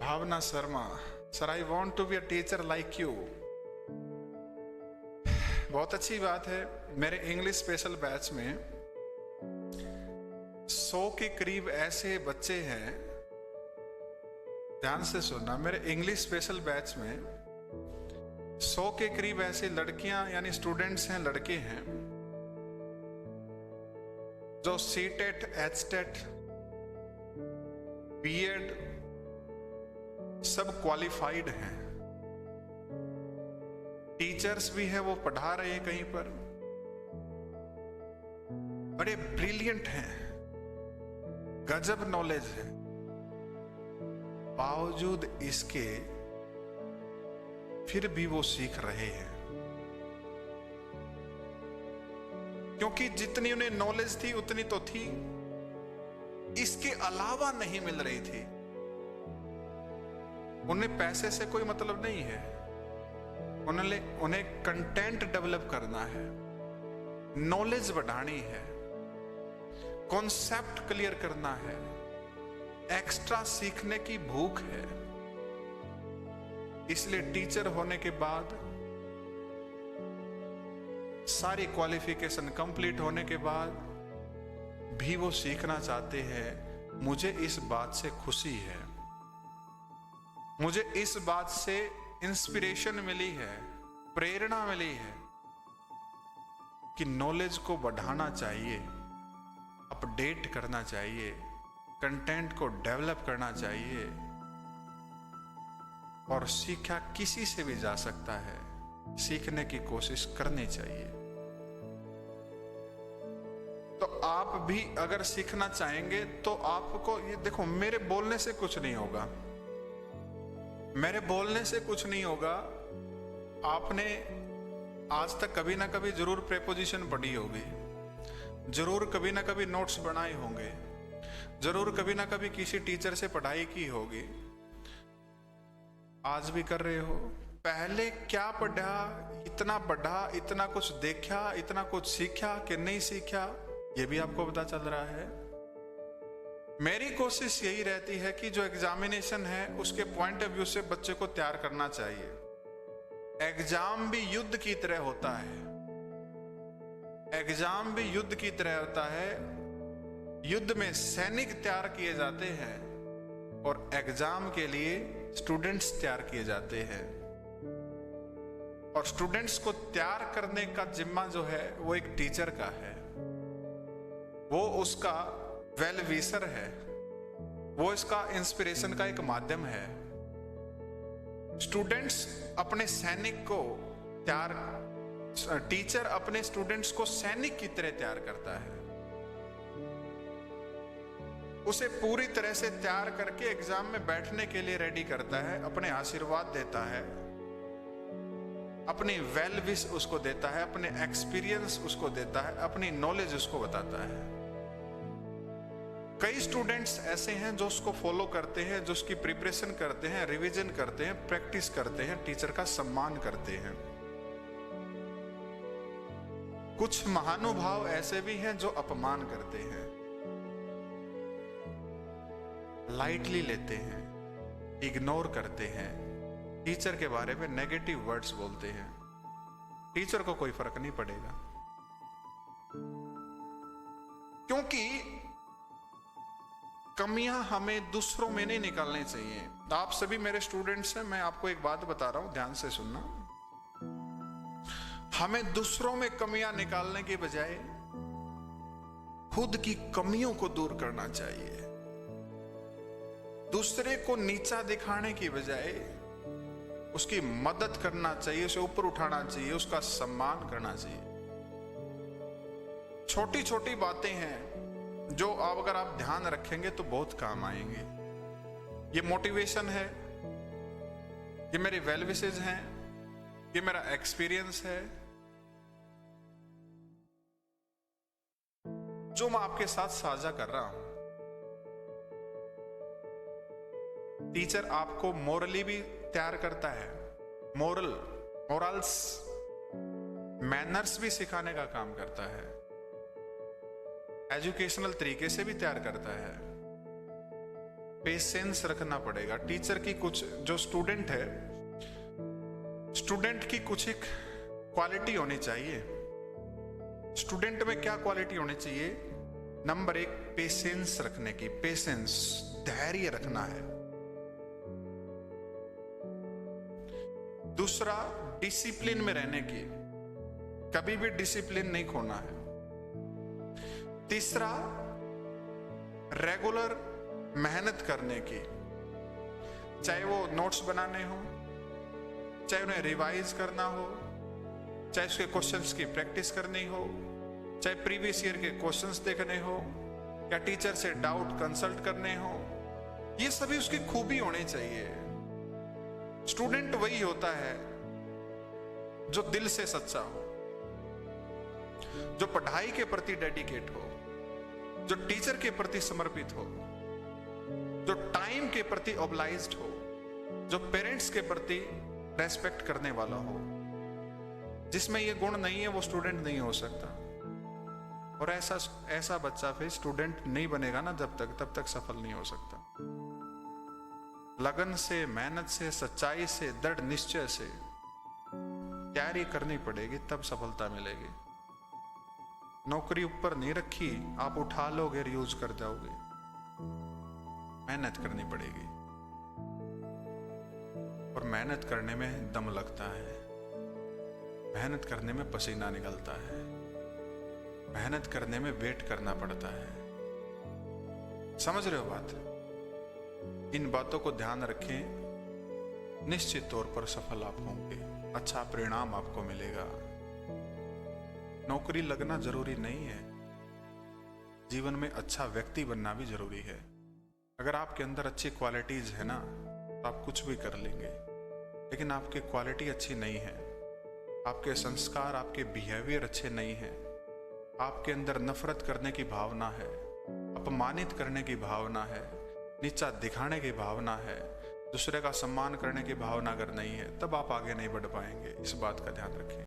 Bhavna Sharma, sir I want to be a teacher like you. बहुत अच्छी बात है। मेरे इंग्लिश स्पेशल बैच में 100 के करीब ऐसे बच्चे हैं, ध्यान से सुनना, मेरे इंग्लिश स्पेशल बैच में 100 के करीब ऐसी लड़कियां यानी स्टूडेंट्स हैं, लड़के हैं जो सीटेट, एचटेट, बीएड सब क्वालिफाइड हैं। टीचर्स भी है, वो पढ़ा रहे हैं कहीं पर, बड़े ब्रिलियंट हैं, गजब नॉलेज है। बावजूद इसके फिर भी वो सीख रहे हैं, क्योंकि जितनी उन्हें नॉलेज थी उतनी तो थी, इसके अलावा नहीं मिल रही थी। उन्हें पैसे से कोई मतलब नहीं है, उन्हें कंटेंट डेवलप करना है, नॉलेज बढ़ानी है, कॉन्सेप्ट क्लियर करना है, एक्स्ट्रा सीखने की भूख है। इसलिए टीचर होने के बाद, सारी क्वालिफिकेशन कंप्लीट होने के बाद भी वो सीखना चाहते हैं। मुझे इस बात से खुशी है, मुझे इस बात से इंस्पिरेशन मिली है, प्रेरणा मिली है कि नॉलेज को बढ़ाना चाहिए, अपडेट करना चाहिए, कंटेंट को डेवलप करना चाहिए, और सीखा किसी से भी जा सकता है, सीखने की कोशिश करनी चाहिए। तो आप भी अगर सीखना चाहेंगे तो आपको ये देखो, मेरे बोलने से कुछ नहीं होगा, मेरे बोलने से कुछ नहीं होगा। आपने आज तक कभी ना कभी जरूर प्रेपोजिशन पढ़ी होगी, जरूर कभी ना कभी नोट्स बनाए होंगे, जरूर कभी ना कभी किसी टीचर से पढ़ाई की होगी, आज भी कर रहे हो। पहले क्या पढ़ा, इतना पढ़ा, इतना कुछ देखा, इतना कुछ सीखा कि नहीं सीखा, ये भी आपको पता चल रहा है। मेरी कोशिश यही रहती है कि जो एग्जामिनेशन है उसके पॉइंट ऑफ व्यू से बच्चे को तैयार करना चाहिए। एग्जाम भी युद्ध की तरह होता है, एग्जाम भी युद्ध की तरह होता है। युद्ध में सैनिक तैयार किए जाते हैं और एग्जाम के लिए स्टूडेंट्स तैयार किए जाते हैं, और स्टूडेंट्स को तैयार करने का जिम्मा जो है वो एक टीचर का है। वो उसका वेल विशर है, वो इसका इंस्पिरेशन का एक माध्यम है। स्टूडेंट्स अपने सैनिक को तैयार, टीचर अपने स्टूडेंट्स को सैनिक की तरह तैयार करता है, उसे पूरी तरह से तैयार करके एग्जाम में बैठने के लिए रेडी करता है, अपने आशीर्वाद देता है, अपनी वेल विश उसको देता है, अपने एक्सपीरियंस उसको देता है, अपनी नॉलेज उसको बताता है। कई स्टूडेंट्स ऐसे हैं जो उसको फॉलो करते हैं, जो उसकी प्रिपरेशन करते हैं, रिवीजन करते हैं, प्रैक्टिस करते हैं, टीचर का सम्मान करते हैं। कुछ महानुभाव ऐसे भी हैं जो अपमान करते हैं, लाइटली लेते हैं, इग्नोर करते हैं, टीचर के बारे में नेगेटिव वर्ड्स बोलते हैं। टीचर को कोई फर्क नहीं पड़ेगा, क्योंकि कमियां हमें दूसरों में नहीं निकालनी चाहिए। आप सभी मेरे स्टूडेंट्स हैं, मैं आपको एक बात बता रहा हूं, ध्यान से सुनना। हमें दूसरों में कमियां निकालने के बजाय खुद की कमियों को दूर करना चाहिए। दूसरे को नीचा दिखाने की बजाय उसकी मदद करना चाहिए, उसे ऊपर उठाना चाहिए, उसका सम्मान करना चाहिए। छोटी छोटी बातें हैं जो अब अगर आप ध्यान रखेंगे तो बहुत काम आएंगे। ये मोटिवेशन है, ये मेरी वेल विशेज हैं, ये मेरा एक्सपीरियंस है जो मैं आपके साथ साझा कर रहा हूं। टीचर आपको मोरली भी तैयार करता है, मोरल्स, मैनर्स भी सिखाने का काम करता है, एजुकेशनल तरीके से भी तैयार करता है। पेशेंस रखना पड़ेगा। टीचर की कुछ, जो स्टूडेंट है, स्टूडेंट की कुछ एक क्वालिटी होनी चाहिए। स्टूडेंट में क्या क्वालिटी होनी चाहिए? नंबर 1, पेशेंस रखने की, पेशेंस, धैर्य रखना है। दूसरा, डिसिप्लिन में रहने की, कभी भी डिसिप्लिन नहीं खोना है। तीसरा, रेगुलर मेहनत करने की, चाहे वो नोट्स बनाने हो, चाहे उन्हें रिवाइज करना हो, चाहे उसके क्वेश्चंस की प्रैक्टिस करनी हो, चाहे प्रीवियस ईयर के क्वेश्चंस देखने हो, या टीचर से डाउट कंसल्ट करने हो, ये सभी उसकी खूबी होनी चाहिए। स्टूडेंट वही होता है जो दिल से सच्चा हो, जो पढ़ाई के प्रति डेडिकेट हो, जो टीचर के प्रति समर्पित हो, जो टाइम के प्रति ऑब्लाइज्ड हो, जो पेरेंट्स के प्रति रेस्पेक्ट करने वाला हो। जिसमें ये गुण नहीं है वो स्टूडेंट नहीं हो सकता। और ऐसा बच्चा फिर स्टूडेंट नहीं बनेगा ना तब तक सफल नहीं हो सकता। लगन से, मेहनत से, सच्चाई से, दृढ़ निश्चय से तैयारी करनी पड़ेगी, तब सफलता मिलेगी। नौकरी ऊपर नहीं रखी, आप उठा लोगे, यूज कर जाओगे। मेहनत करनी पड़ेगी, और मेहनत करने में दम लगता है, मेहनत करने में पसीना निकलता है, मेहनत करने में वेट करना पड़ता है। समझ रहे हो बात? इन बातों को ध्यान रखें, निश्चित तौर पर सफल आप होंगे, अच्छा परिणाम आपको मिलेगा। नौकरी लगना जरूरी नहीं है, जीवन में अच्छा व्यक्ति बनना भी जरूरी है। अगर आपके अंदर अच्छी क्वालिटीज है ना, तो आप कुछ भी कर लेंगे। लेकिन आपकी क्वालिटी अच्छी नहीं है, आपके संस्कार, आपके बिहेवियर अच्छे नहीं है, आपके अंदर नफरत करने की भावना है, अपमानित करने की भावना है, नीचा दिखाने की भावना है, दूसरे का सम्मान करने की भावना अगर नहीं है, तब आप आगे नहीं बढ़ पाएंगे। इस बात का ध्यान रखें।